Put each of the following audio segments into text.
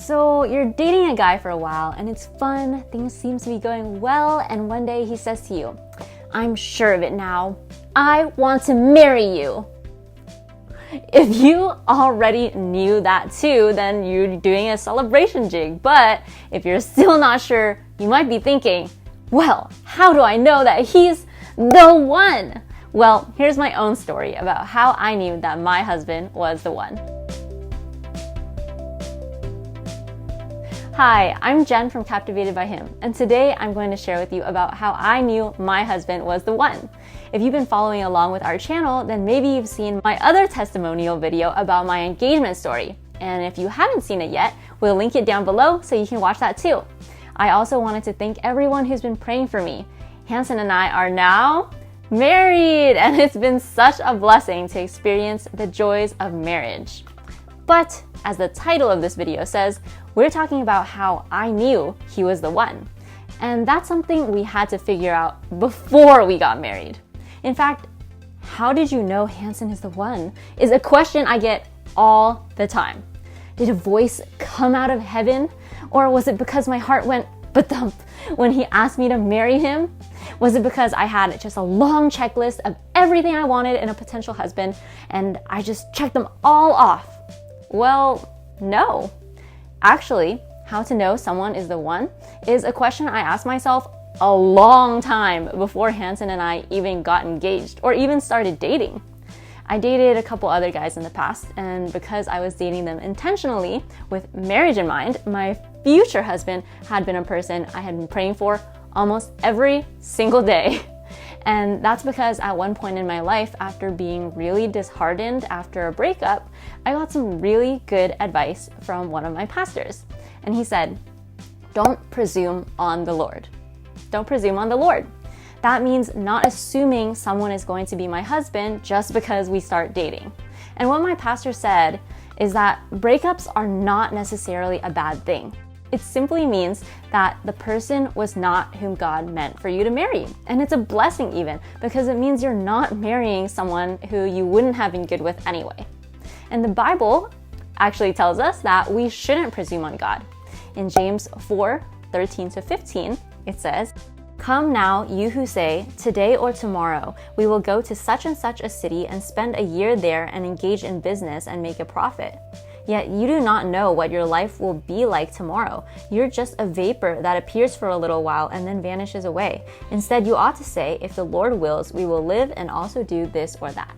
So you're dating a guy for a while and it's fun, things seem to be going well, and one day he says to you, "I'm sure of it now. I want to marry you." If you already knew that too, then you're doing a celebration jig. But if you're still not sure, you might be thinking, well, how do I know that he's the one? Well, here's my own story about how I knew that my husband was the one. Hi, I'm Jen from Captivated by Him, and today I'm going to share with you about how I knew my husband was the one. If you've been following along with our channel, then maybe you've seen my other testimonial video about my engagement story. And if you haven't seen it yet, we'll link it down below so you can watch that too. I also wanted to thank everyone who's been praying for me. Hanson and I are now married, and it's been such a blessing to experience the joys of marriage. But as the title of this video says, we're talking about how I knew he was the one. And that's something we had to figure out before we got married. In fact, how did you know Hanson is the one? Is a question I get all the time. Did a voice come out of heaven? Or was it because my heart went ba-thump when he asked me to marry him? Was it because I had just a long checklist of everything I wanted in a potential husband and I just checked them all off? Well, no. Actually, how to know someone is the one is a question I asked myself a long time before Hanson and I even got engaged or even started dating. I dated a couple other guys in the past, and because I was dating them intentionally with marriage in mind, my future husband had been a person I had been praying for almost every single day. And that's because at one point in my life, after being really disheartened after a breakup, I got some really good advice from one of my pastors. And he said, "Don't presume on the Lord." Don't presume on the Lord. That means not assuming someone is going to be my husband just because we start dating. And what my pastor said is that breakups are not necessarily a bad thing. It simply means that the person was not whom God meant for you to marry. And it's a blessing even, because it means you're not marrying someone who you wouldn't have been good with anyway. And the Bible actually tells us that we shouldn't presume on God. In James 4:13-15, it says, "Come now, you who say, 'Today or tomorrow, we will go to such and such a city and spend a year there and engage in business and make a profit.' Yet you do not know what your life will be like tomorrow. You're just a vapor that appears for a little while and then vanishes away. Instead, you ought to say, 'If the Lord wills, we will live and also do this or that.'"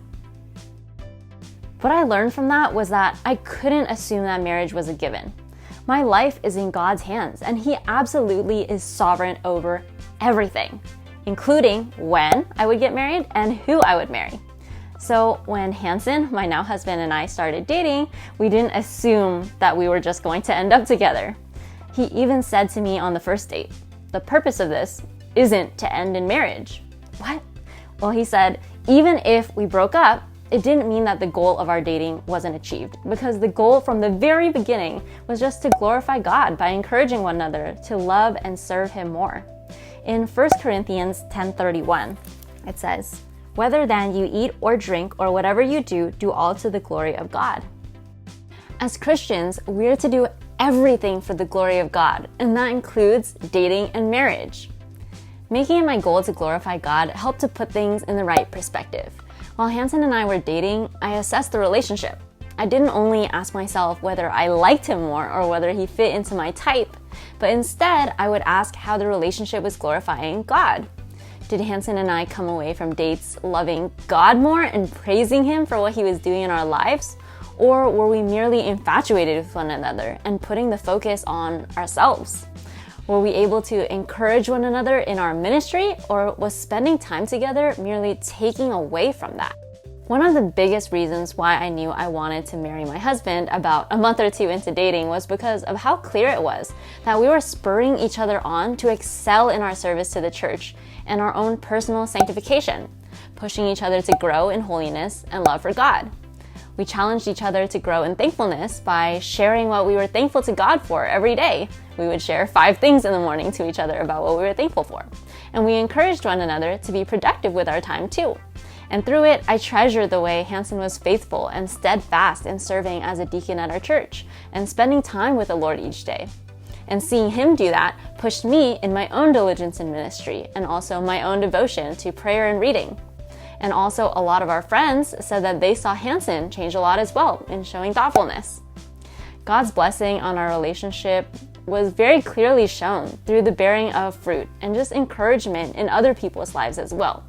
What I learned from that was that I couldn't assume that marriage was a given. My life is in God's hands, and He absolutely is sovereign over everything, including when I would get married and who I would marry. So when Hanson, my now husband, and I started dating, we didn't assume that we were just going to end up together. He even said to me on the first date, "The purpose of this isn't to end in marriage." What? Well, he said, even if we broke up, it didn't mean that the goal of our dating wasn't achieved, because the goal from the very beginning was just to glorify God by encouraging one another to love and serve Him more. In 1 Corinthians 10:31, it says, "Whether then you eat or drink or whatever you do, do all to the glory of God." As Christians, we're to do everything for the glory of God, and that includes dating and marriage. Making it my goal to glorify God helped to put things in the right perspective. While Hanson and I were dating, I assessed the relationship. I didn't only ask myself whether I liked him more or whether he fit into my type, but instead I would ask how the relationship was glorifying God. Did Hanson and I come away from dates loving God more and praising Him for what He was doing in our lives? Or were we merely infatuated with one another and putting the focus on ourselves? Were we able to encourage one another in our ministry, or was spending time together merely taking away from that? One of the biggest reasons why I knew I wanted to marry my husband about a month or two into dating was because of how clear it was that we were spurring each other on to excel in our service to the church and our own personal sanctification, pushing each other to grow in holiness and love for God. We challenged each other to grow in thankfulness by sharing what we were thankful to God for every day. We would share 5 things in the morning to each other about what we were thankful for. And we encouraged one another to be productive with our time too. And through it, I treasured the way Hansen was faithful and steadfast in serving as a deacon at our church and spending time with the Lord each day. And seeing him do that pushed me in my own diligence in ministry and also my own devotion to prayer and reading. And also a lot of our friends said that they saw Hansen change a lot as well in showing thoughtfulness. God's blessing on our relationship was very clearly shown through the bearing of fruit and just encouragement in other people's lives as well.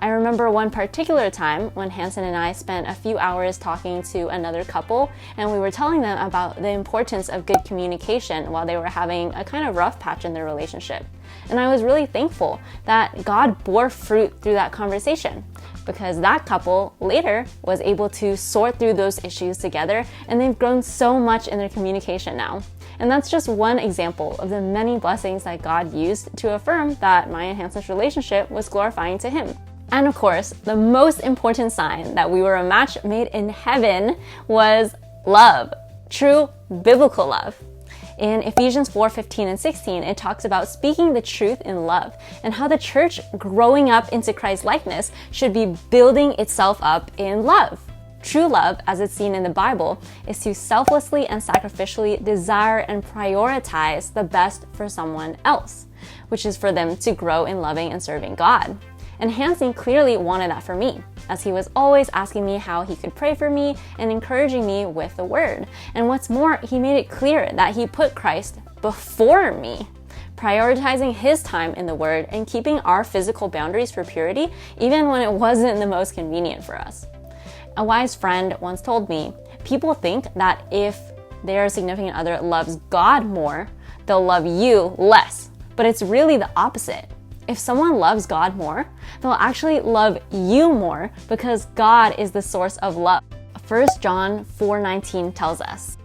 I remember one particular time when Hansen and I spent a few hours talking to another couple, and we were telling them about the importance of good communication while they were having a kind of rough patch in their relationship. And I was really thankful that God bore fruit through that conversation, because that couple later was able to sort through those issues together, and they've grown so much in their communication now. And that's just one example of the many blessings that God used to affirm that my and Hansen's relationship was glorifying to him. And of course, the most important sign that we were a match made in heaven was love, true biblical love. In Ephesians 4:15 and 16, it talks about speaking the truth in love and how the church growing up into Christ's likeness should be building itself up in love. True love, as it's seen in the Bible, is to selflessly and sacrificially desire and prioritize the best for someone else, which is for them to grow in loving and serving God. And Hansen clearly wanted that for me, as he was always asking me how he could pray for me and encouraging me with the word. And what's more, he made it clear that he put Christ before me, prioritizing his time in the word and keeping our physical boundaries for purity, even when it wasn't the most convenient for us. A wise friend once told me, people think that if their significant other loves God more, they'll love you less. But it's really the opposite. If someone loves God more, they'll actually love you more because God is the source of love. 1 John 4:19 tells us,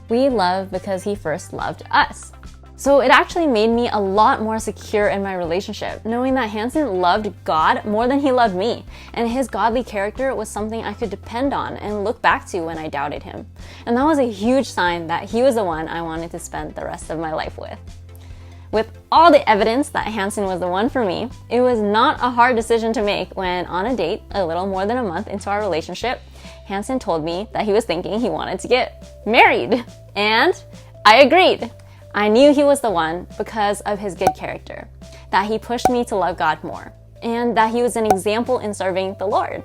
"We love because he first loved us." So it actually made me a lot more secure in my relationship, knowing that Hansen loved God more than he loved me, and his godly character was something I could depend on and look back to when I doubted him. And that was a huge sign that he was the one I wanted to spend the rest of my life with. With all the evidence that Hansen was the one for me, it was not a hard decision to make when on a date, a little more than a month into our relationship, Hansen told me that he was thinking he wanted to get married. And I agreed. I knew he was the one because of his good character, that he pushed me to love God more, and that he was an example in serving the Lord.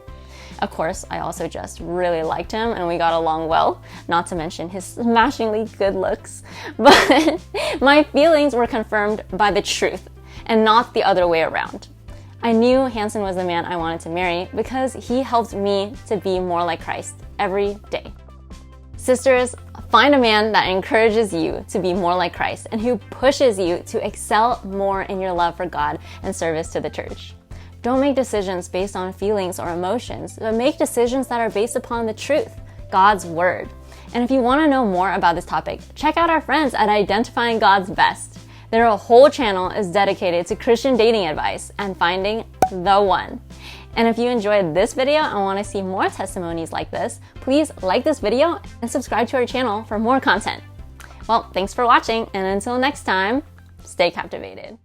Of course, I also just really liked him and we got along well, not to mention his smashingly good looks. But my feelings were confirmed by the truth and not the other way around. I knew Hansen was the man I wanted to marry because he helped me to be more like Christ every day. Sisters, find a man that encourages you to be more like Christ and who pushes you to excel more in your love for God and service to the church. Don't make decisions based on feelings or emotions, but make decisions that are based upon the truth, God's word. And if you want to know more about this topic, check out our friends at Identifying God's Best. Their whole channel is dedicated to Christian dating advice and finding the one. And if you enjoyed this video and want to see more testimonies like this, please like this video and subscribe to our channel for more content. Well, thanks for watching, and until next time, stay captivated.